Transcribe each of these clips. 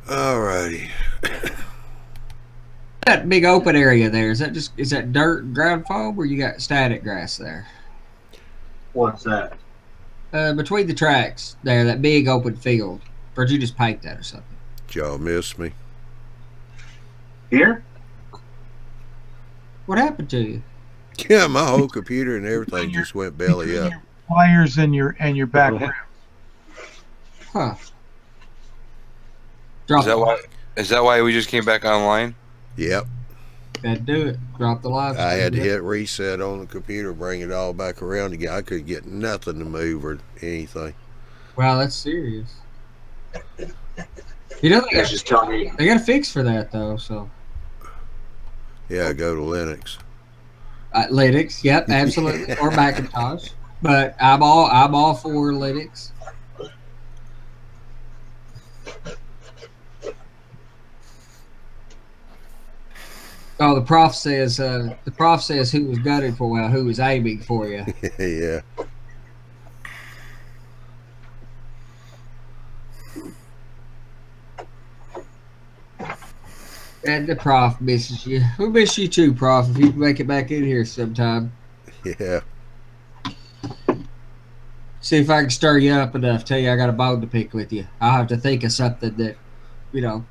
Alrighty. That big open area there, is that dirt and ground foam, or you got static grass there? What's that? Between the tracks there, that big open field. Or did you just paint that or something? Did y'all miss me? Here? What happened to you? Yeah, my whole computer and everything just went belly Between up. your pliers and your back rim. Huh. Is Drop that the why? Is that why we just came back online? Yep. Had to do it. Drop the live I stream. had to hit reset on the computer, bring it all back around again. I couldn't get nothing to move or anything. Wow, that's serious. You know That's just telling me. they got a fix for that though. So Yeah, go to Linux. Linux, yep, absolutely, or Macintosh. But I'm all for Linux. Oh, the prof says who was gunning for you, who was aiming for you. Yeah. And the prof misses you. We miss you too, prof. If you can make it back in here sometime. Yeah. See if I can stir you up enough. Tell you I got a bone to pick with you. I'll have to think of something that, you know,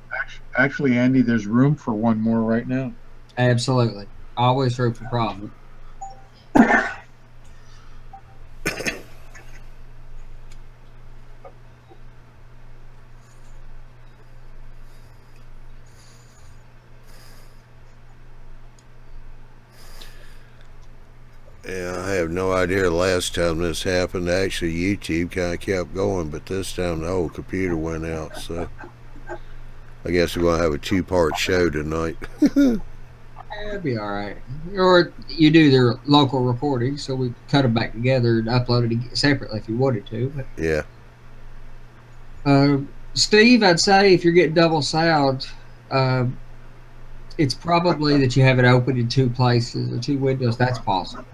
Actually, Andy, there's room for one more right now. absolutely. Always room for problem. Yeah, I have no idea the last time this happened. Actually, YouTube kind of kept going, but this time the whole computer went out. So I guess we're going to have a two-part show tonight. That'd be all right. Or you do their local recording, so we cut them back together and upload it separately if you wanted to. But Yeah. Steve, I'd say if you're getting double sound, it's probably that you have it open in two places or two windows. That's possible.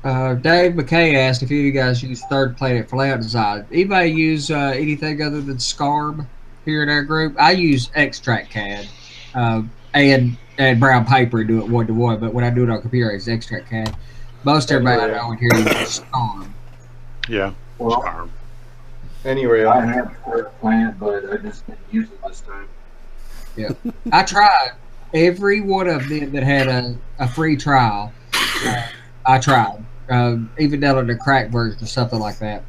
Dave McKay asked if you guys use Third Planet for layout design. Anybody use anything other than SCARB here in our group? I use Extract CAD and brown paper and do it one to one. But when I do it on computer, it's Extract CAD. Most everybody I know in here uses SCARB. Yeah. Well, Farm. anyway, I have a third plant, but I just didn't use it this time. Yeah, I tried every one of them that had a free trial. I tried, even down on the crack version or something like that.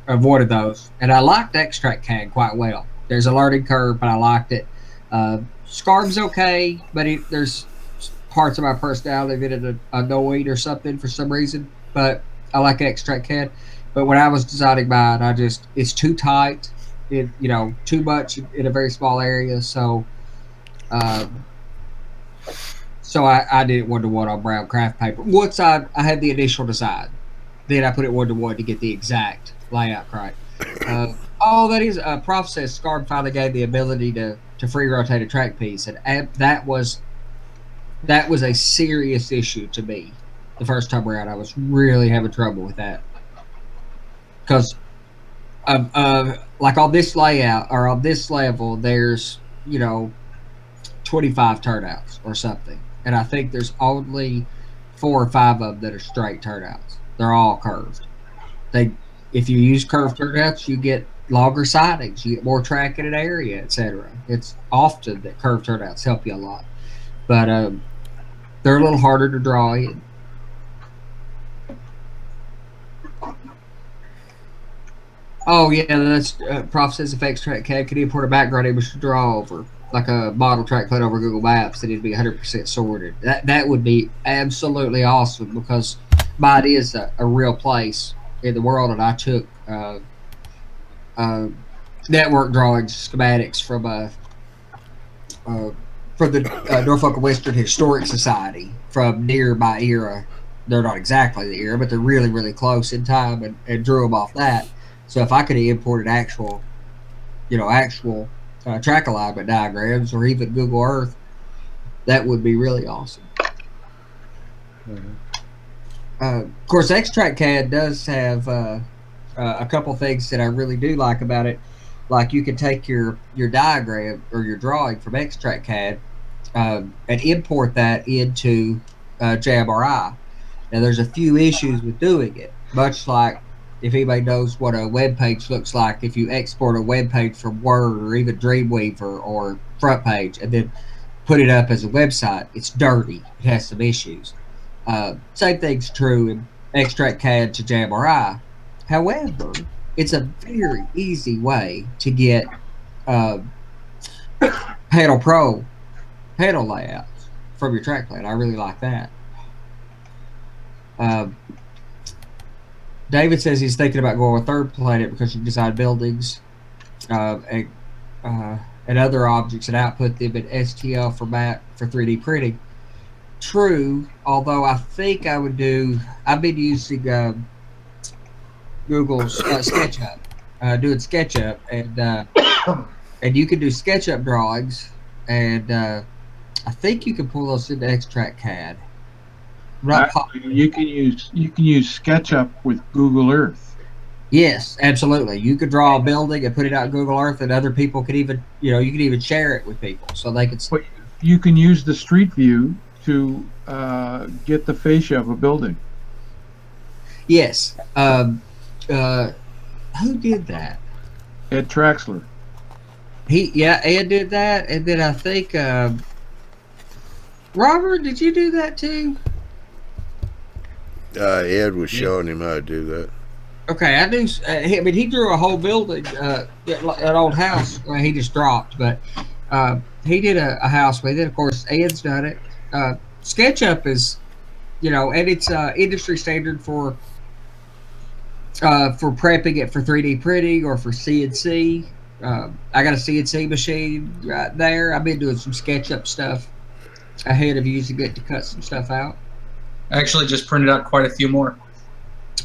Avoided those, and I liked Extract CAD quite well. There's a learning curve, but I liked it. Scarb's okay, but there's parts of my personality that are annoyed or something for some reason. But I like Extract CAD. But when I was designing mine, it's too tight. Too much in a very small area. So, I did it one to one on brown craft paper. Once I had the initial design, then I put it one to one to get the exact layout right. That is Prof says Scarb finally gave the ability to free rotate a track piece, and that was a serious issue to me the first time around. I was really having trouble with that because like on this layout or on this level, there's 25 turnouts or something, and I think there's only 4 or 5 of them that are straight turnouts. They're all curved. If you use curved turnouts, you get longer sidings, you get more track in an area, etc. It's often that curved turnouts help you a lot, but they're a little harder to draw in. Oh yeah, that's Prof says if Extract CAD could import a background image to draw over, like a model track put over Google Maps, then it'd be 100% sorted. That would be absolutely awesome because mine is a real place in the world, and I took network drawings, schematics from the Norfolk Western Historic Society from near my era. They're not exactly the era, but they're really, really close in time, and drew them off that. So if I could have imported actual track alignment diagrams or even Google Earth, that would be really awesome. Mm-hmm. Of course, Extract CAD does have a couple things that I really do like about it, like you can take your diagram or your drawing from Extract CAD and import that into JMRI. Now, there's a few issues with doing it, much like if anybody knows what a web page looks like, if you export a web page from Word or even Dreamweaver or Front Page and then put it up as a website, it's dirty. It has some issues. Same thing's true in Extract CAD to JMRI. However, it's a very easy way to get Panel Pro panel layouts from your track plan. I really like that. David says he's thinking about going with Third Planet because you design buildings and other objects and output them in STL format for 3D printing. True, although I think I've been using Google's SketchUp, doing SketchUp, and you can do SketchUp drawings, and I think you can pull those into Extract CAD. You can use SketchUp with Google Earth. Yes, absolutely. You could draw a building and put it out in Google Earth, and other people could even, you can even share it with people so they could. But you can use the Street View to get the fascia of a building. Yes. Who did that? Ed Traxler. Ed did that, and then I think Robert, did you do that too? Ed was showing him how to do that. Okay, I knew. He drew a whole building, an old house. Well, he just dropped, but he did a house with it. Of course, Ed's done it. SketchUp is, and it's industry standard for prepping it for 3D printing or for CNC. I got a CNC machine right there. I've been doing some SketchUp stuff ahead of using it to cut some stuff out. I actually just printed out quite a few more.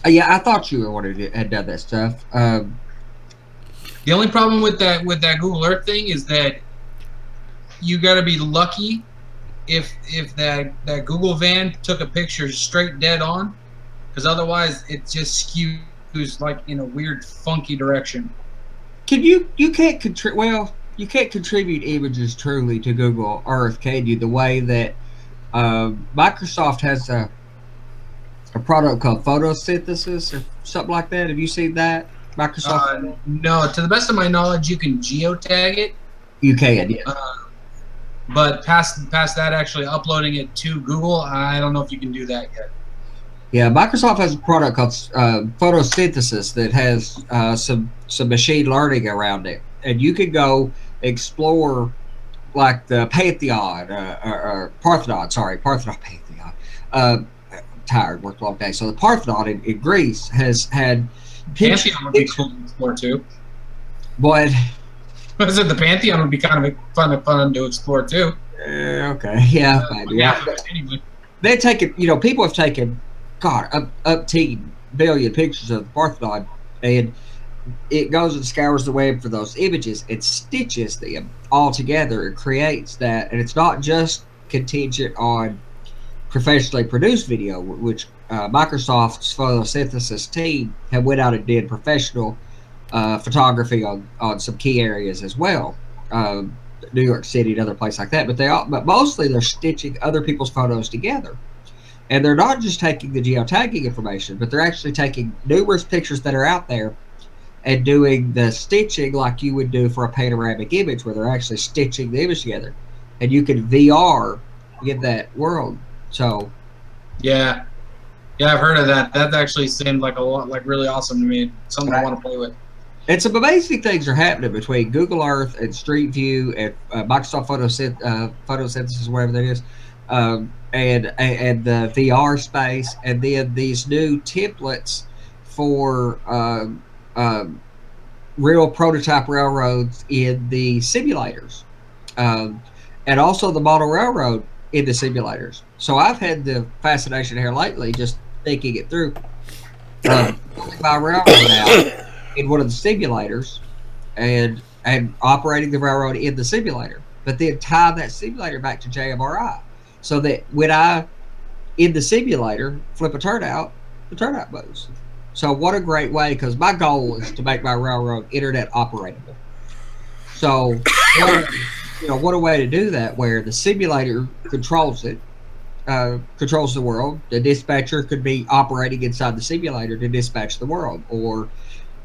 Yeah, I thought you had done that stuff. The only problem with that Google Earth thing is that you got to be lucky if that Google van took a picture straight dead on, because otherwise it just skews like in a weird funky direction. You can't contribute images truly to Google Earth, can you? The way that Microsoft has a product called photosynthesis or something like that. Have you seen that? Microsoft? No. To the best of my knowledge, you can geotag it. You can, yeah. But past that, actually uploading it to Google, I don't know if you can do that yet. Yeah, Microsoft has a product called photosynthesis that has some machine learning around it, and you can go explore like the Pantheon or Parthenon. Sorry, Pantheon. Tired, worked a long day. So the Parthenon in Greece has had Pantheon would be cool to explore too. What? I said the Pantheon would be kind of fun to explore too. Okay, yeah, maybe. Anyway, They've taken, people have taken, up 10 billion pictures of the Parthenon, and it goes and scours the web for those images and stitches them all together and creates that. And it's not just contingent on professionally produced video, which Microsoft's photosynthesis team have went out and did professional photography on some key areas as well, New York City and other places like that. But mostly they're stitching other people's photos together, and they're not just taking the geotagging information, but they're actually taking numerous pictures that are out there and doing the stitching like you would do for a panoramic image, where they're actually stitching the image together, and you can VR in that world. So, yeah, I've heard of that. That actually seemed like really awesome to me. Something I want to play with. And some amazing things are happening between Google Earth and Street View and Microsoft photosynthesis, whatever that is, and the VR space, and then these new templates for real prototype railroads in the simulators, and also the model railroad in the simulators. So I've had the fascination here lately, just thinking it through, my railroad out in one of the simulators and operating the railroad in the simulator, but then tie that simulator back to JMRI, so that when I, in the simulator, flip a turnout, the turnout moves. So what a great way, because my goal is to make my railroad internet operatable. So what a way to do that, where the simulator controls it, controls the world. The dispatcher could be operating inside the simulator to dispatch the world, or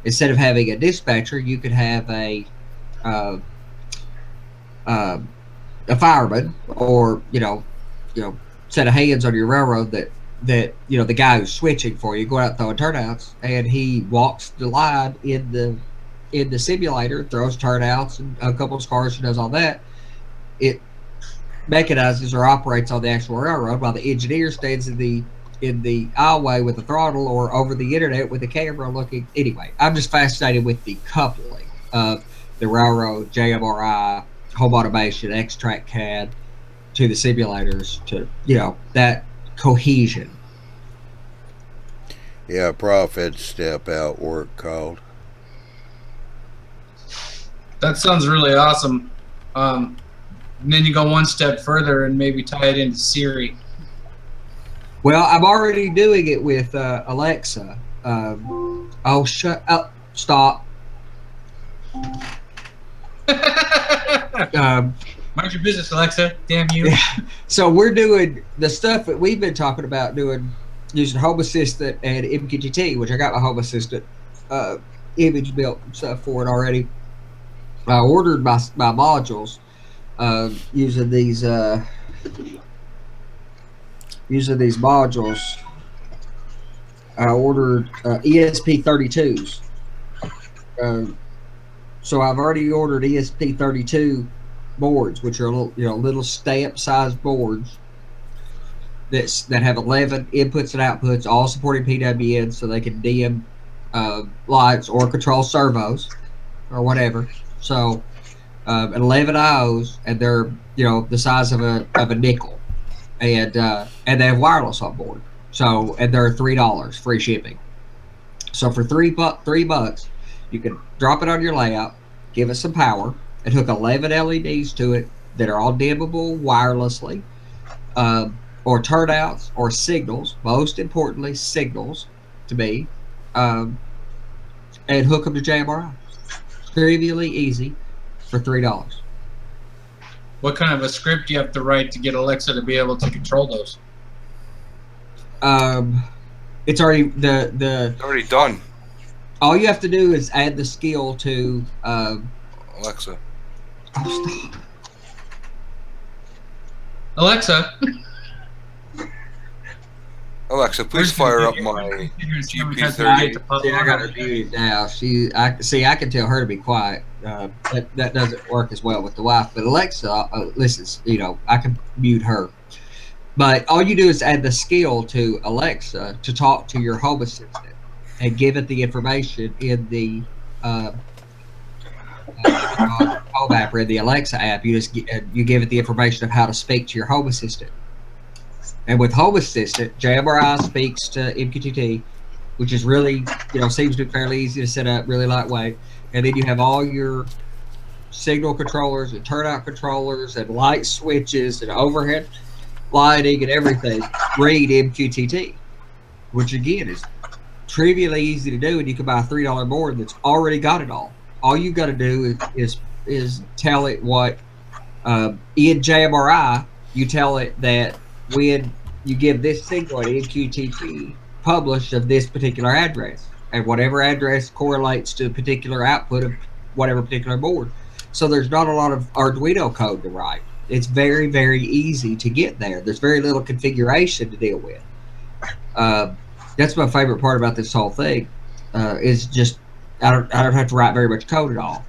instead of having a dispatcher, you could have a fireman, or set of hands on your railroad that the guy who's switching for you, go out throwing turnouts, and he walks the line in the simulator, throws turnouts and a couple of cars and does all that. It mechanizes or operates on the actual railroad, while the engineer stands in the aisleway with the throttle, or over the internet with the camera looking. Anyway, I'm just fascinated with the coupling of the railroad, JMRI, home automation, X-Track CAD to the simulators, to that cohesion. Yeah, profit step out work called. That sounds really awesome. And then you go one step further and maybe tie it into Siri. Well, I'm already doing it with Alexa. Oh, shut up! Stop. Mind your business, Alexa. Damn you. So we're doing the stuff that we've been talking about doing, using Home Assistant and MQTT, which I got my Home Assistant image built and stuff for it already. I ordered my modules using these modules. I ordered ESP32s. So I've already ordered ESP32 boards, which are little stamp-sized boards that have 11 inputs and outputs, all supporting PWM, so they can dim lights or control servos or whatever. So 11 IOs, and they're the size of a nickel, and they have wireless on board. So, and they're $3 free shipping. So for $3, you can drop it on your layout, give it some power, and hook 11 LEDs to it that are all dimmable wirelessly, or turnouts or signals. Most importantly, signals to me, and hook them to JMRI. Trivially easy for $3. What kind of a script do you have to write to get Alexa to be able to control those? It's already It's already done. all you have to do is add the skill to Alexa. oh, stop. Alexa. Alexa, please fire up my GP30. See, I got her muted now. I can tell her to be quiet. That doesn't work as well with the wife. But Alexa listens. I can mute her. But all you do is add the skill to Alexa to talk to your Home Assistant and give it the information in the Home app, or in the Alexa app. You give it the information of how to speak to your Home Assistant. And with Home Assistant, JMRI speaks to MQTT, which is really, seems to be fairly easy to set up, really lightweight. And then you have all your signal controllers and turnout controllers and light switches and overhead lighting and everything read MQTT, which again is trivially easy to do, and you can buy a $3 board that's already got it all. All you got to do is tell it what in JMRI, you tell it that when you give this signal at MQTT, publish of this particular address, and whatever address correlates to a particular output of whatever particular board. So there's not a lot of Arduino code to write. It's very, very easy to get there. There's very little configuration to deal with. That's my favorite part about this whole thing. Is just I don't have to write very much code at all.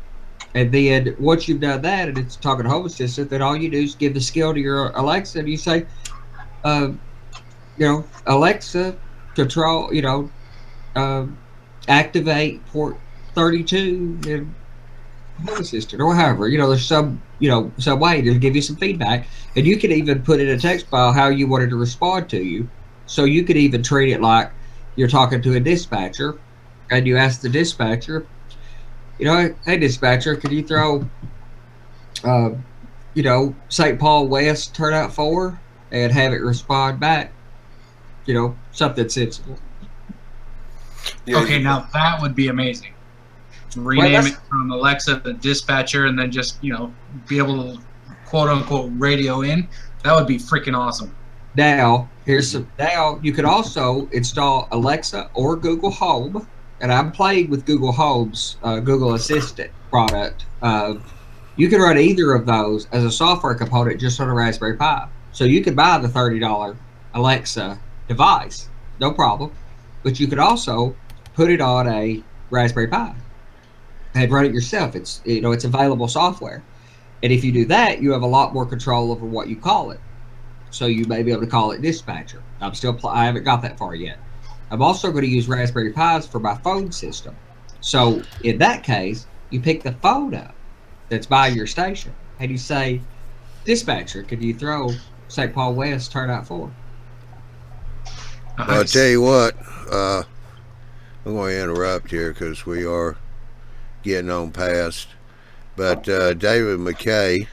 And then once you've done that, and it's talking to Home Assistant, then all you do is give the skill to your Alexa, and you say, Alexa, control, activate port 32 in Home Assistant, or however. There's some way to give you some feedback, and you can even put in a text file how you wanted to respond to you. So you could even treat it like you're talking to a dispatcher, and you ask the dispatcher, hey dispatcher, could you throw, St. Paul West turnout 4, and have it respond back, something sensible. Yeah, Okay, now that would be amazing. Rename it from Alexa to dispatcher, and then just be able to quote unquote radio in. That would be freaking awesome. Now, now you could also install Alexa or Google Home, and I'm playing with Google Home's Google Assistant product. You can run either of those as a software component just on a Raspberry Pi. So you could buy the $30 Alexa device, no problem, but you could also put it on a Raspberry Pi and run it yourself. It's available software, and if you do that, you have a lot more control over what you call it. So you may be able to call it dispatcher. I haven't got that far yet. I'm also going to use Raspberry Pis for my phone system. So in that case, you pick the phone up that's by your station and you say, dispatcher, could you throw St. Paul West turnout 4? I'll tell you what, I'm going to interrupt here because we are getting on past. But David McKay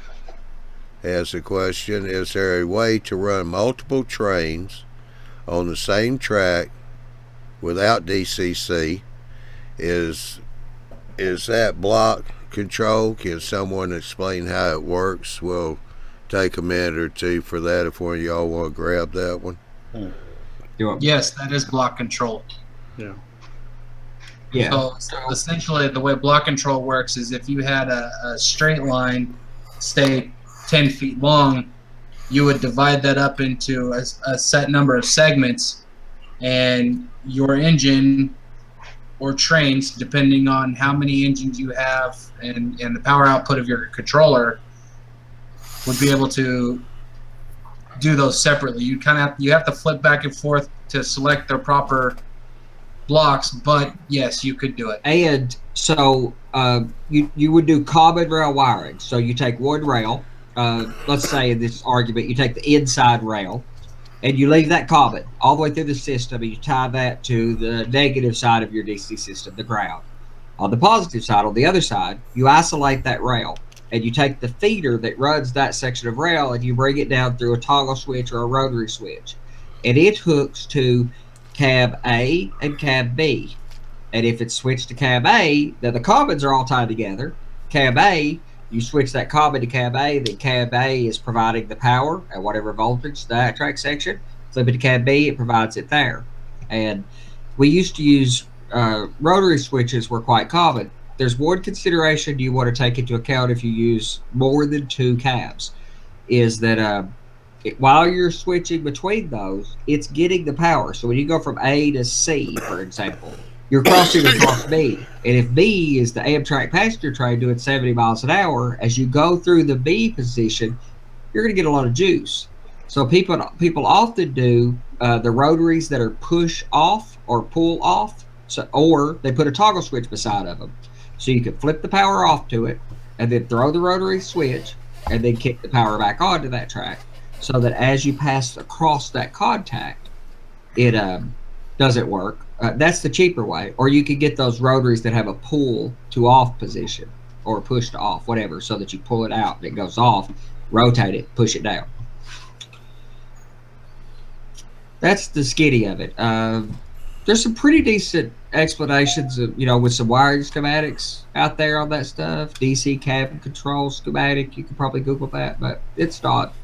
has a question. Is there a way to run multiple trains on the same track without DCC? Is that block control? Can someone explain how it works? We'll take a minute or two for that if one of y'all want to grab that one. Yes, that is block control. Yeah. Yeah. So essentially, the way block control works is if you had a straight line, say 10 feet long, you would divide that up into a set number of segments, and your engine or trains, depending on how many engines you have and the power output of your controller, would be able to do those separately. You have to flip back and forth to select their proper blocks, but yes, you could do it. And so you would do common rail wiring. So you take one rail, let's say in this argument, you take the inside rail, and you leave that common all the way through the system, and you tie that to the negative side of your DC system, the ground. On the positive side, on the other side, you isolate that rail, and you take the feeder that runs that section of rail, and you bring it down through a toggle switch or a rotary switch, and it hooks to cab A and cab B. And if it's switched to cab A, then the commons are all tied together. Cab A, you switch that common to cab A, then cab A is providing the power at whatever voltage that track section. Flip it to cab B, it provides it there. And we used to use rotary switches were quite common. There's one consideration you want to take into account if you use more than 2 cabs, is that while you're switching between those, it's getting the power. So when you go from A to C, for example, you're crossing across B. And if B is the Amtrak passenger train doing 70 miles an hour, as you go through the B position, you're going to get a lot of juice. So people often do the rotaries that are push off or pull off, or they put a toggle switch beside of them. So you can flip the power off to it and then throw the rotary switch and then kick the power back onto that track, so that as you pass across that contact, it doesn't work. That's the cheaper way. Or you could get those rotaries that have a pull to off position or push to off, whatever, so that you pull it out and it goes off, rotate it, push it down. That's the skinny of it. There's some pretty decent explanations of, with some wiring schematics out there on that stuff. DC cabin control schematic, you could probably Google that, but it's not.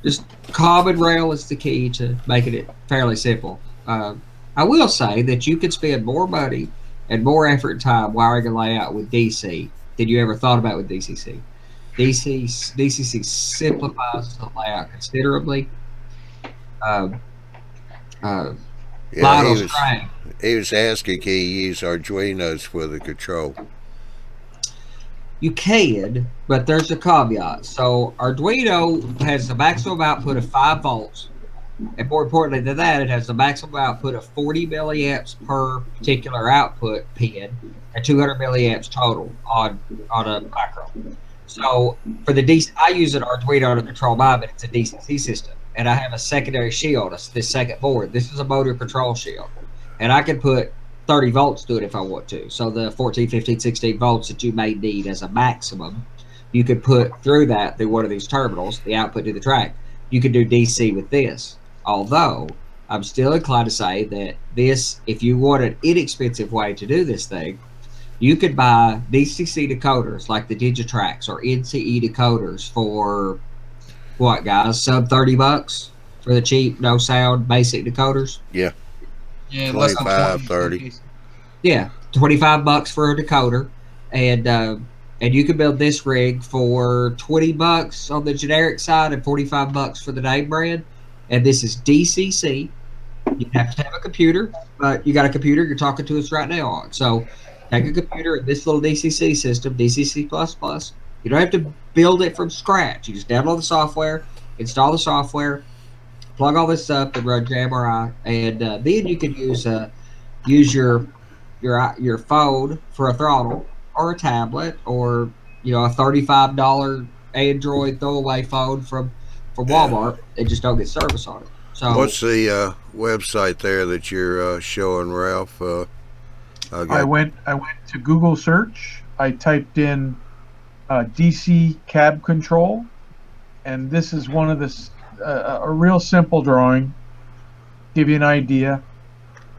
Just common rail is the key to making it fairly simple. I will say that you could spend more money and more effort and time wiring a layout with DC than you ever thought about with DCC. DCC simplifies the layout considerably. He was asking, can you use Arduinos for the control? You can, but there's a caveat. So Arduino has a maximum output of 5 volts. And more importantly than that, it has a maximum output of 40 milliamps per particular output pin and 200 milliamps total on a micro. So for the DC, I use an Arduino to control mine, but it's a DCC system. And I have a secondary shield, this second board. This is a motor control shield. And I can put 30 volts to it if I want to. So the 14, 15, 16 volts that you may need as a maximum, you could put through one of these terminals, the output to the track. You could do DC with this. Although I'm still inclined to say that this, if you want an inexpensive way to do this thing, you could buy DCC decoders like the Digitrax or NCE decoders for what, guys? Sub $30 for the cheap, no sound, basic decoders. Yeah, Yeah, less than 25, 20. 30. Yeah, $25 for a decoder, and you can build this rig for $20 on the generic side and $45 for the name brand. And this is DCC. You have to have a computer, but you got a computer you're talking to us right now on. So take a computer in this little DCC system, DCC++. You don't have to build it from scratch. You just download the software, install the software, plug all this stuff and run JMRI, and then you can use your phone for a throttle or a tablet or a $35 Android throwaway phone from Walmart and just don't get service on it. So What's the website there that you're showing, Ralph? I went to Google search. I typed in DC cab control, and this is one of the a real simple drawing. Give you an idea.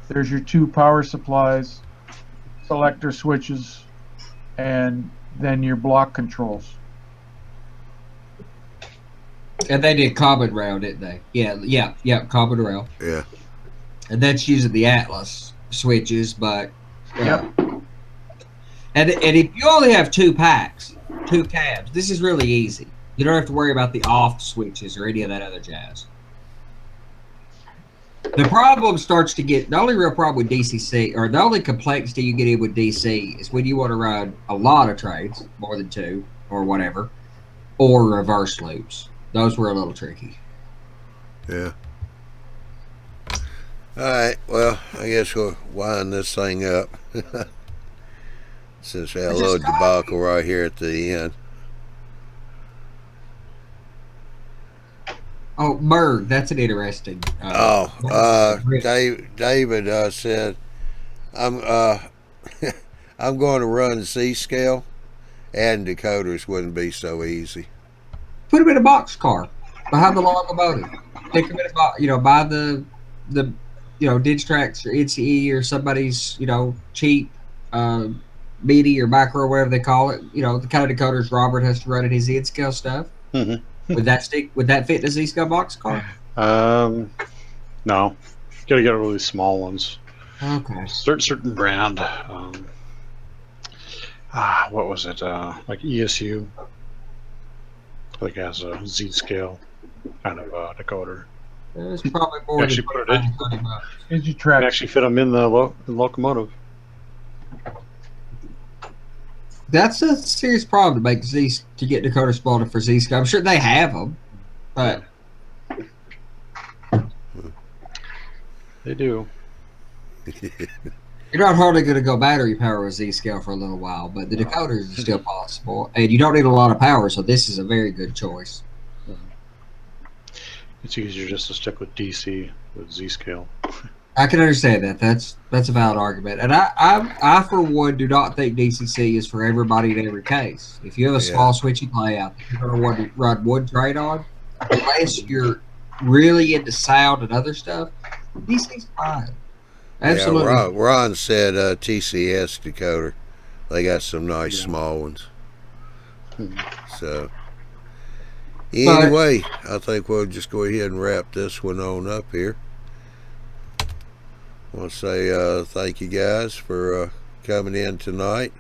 There's your two power supplies, selector switches, and then your block controls. and they did common rail, didn't they? Yeah, common rail. Yeah. And that's using the Atlas switches, but Yep. And if you only have two cabs, this is really easy. You don't have to worry about the off switches or any of that other jazz. The problem starts to get, the only real problem with DCC, or the only complexity you get in with DC, is when you want to run a lot of trades, more than two, or whatever, or reverse loops. Those were a little tricky. Yeah. All right. Well, I guess we'll wind this thing up. Since we had a little debacle right here at the end. Oh, Berg, that's an interesting. David said, I'm I'm going to run Z-scale. Adding decoders wouldn't be so easy. Put them in a box car behind the locomotive. Take them in a box. Buy the Digitrax or NCE or somebody's cheap meaty or micro or whatever they call it. The kind of decoders Robert has to run in his Z-scale stuff. Mm-hmm. Would that fit in a Z-scale box car? No, you gotta get really small ones. Okay. Certain brand. What was it? Like ESU. I think it has a Z-scale kind of decoder. It's probably more You actually than put it in. $30. You can actually fit them in the locomotive. That's a serious problem to make to get decoder spawner for Z-scale. I'm sure they have them, but They do. you're not hardly going to go battery power with Z-scale for a little while. But the decoders are still possible, and you don't need a lot of power, so this is a very good choice. It's easier just to stick with DC with Z-scale. I can understand that. That's a valid argument, and I for one do not think DCC is for everybody in every case. If you have a small switchy layout that you're going to want to run one trade on, unless you're really into sound and other stuff, DC's fine. Absolutely. Yeah, Ron said TCS decoder. They got some nice small ones. So anyway, I think we'll just go ahead and wrap this one on up here. I want to say thank you guys for coming in tonight.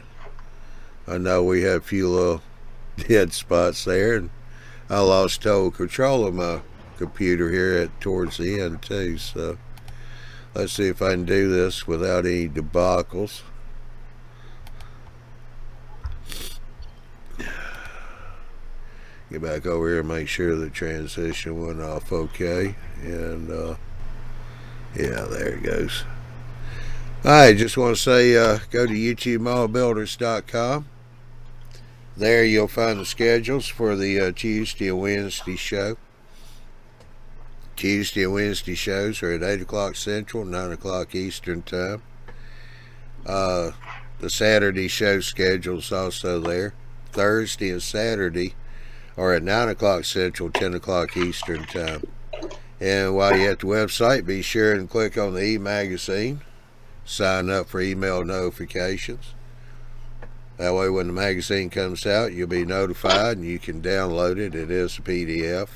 I know we had a few little dead spots there, and I lost total control of my computer here towards the end too. So let's see if I can do this without any debacles. Get back over here and make sure the transition went off okay, and yeah, there it goes. Alright, just want to say go to YouTubeModelBuilders.com. There you'll find the schedules for the Tuesday and Wednesday show. Tuesday and Wednesday shows are at 8 o'clock Central, 9 o'clock Eastern Time. The Saturday show schedule's also there. Thursday and Saturday are at 9 o'clock Central, 10 o'clock Eastern Time. And while you're at the website, be sure and click on the e-magazine. Sign up for email notifications. That way when the magazine comes out, you'll be notified and you can download it. It is a PDF.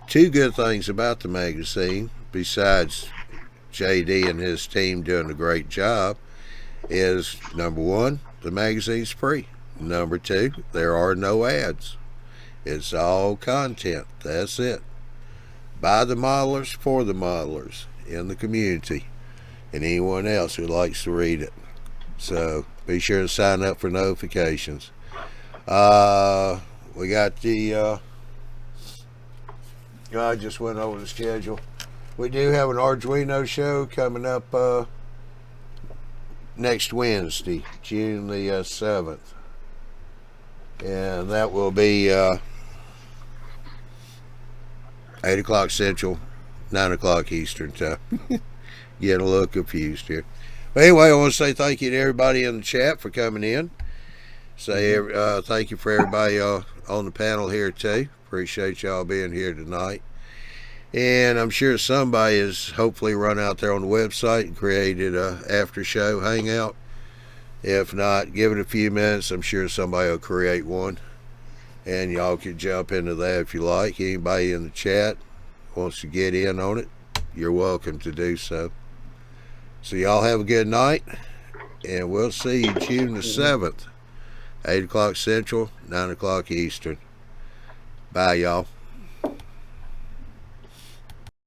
Two good things about the magazine, besides JD and his team doing a great job, is number one, the magazine's free. Number two, there are no ads. It's all content. That's it. By the modelers, for the modelers in the community, and anyone else who likes to read it. So be sure to sign up for notifications. We got the I just went over the schedule. We do have an Arduino show coming up next Wednesday, June the 7th. And that will be 8 o'clock Central, 9 o'clock Eastern time. Getting a little confused here. But anyway, I want to say thank you to everybody in the chat for coming in. Say thank you for everybody on the panel here too. Appreciate y'all being here tonight. And I'm sure somebody has hopefully run out there on the website and created a after show hangout. If not, give it a few minutes. I'm sure somebody will create one. And y'all can jump into that if you like. Anybody in the chat wants to get in on it, you're welcome to do so. So y'all have a good night. And we'll see you June the 7th. 8 o'clock Central, 9 o'clock Eastern. Bye, y'all.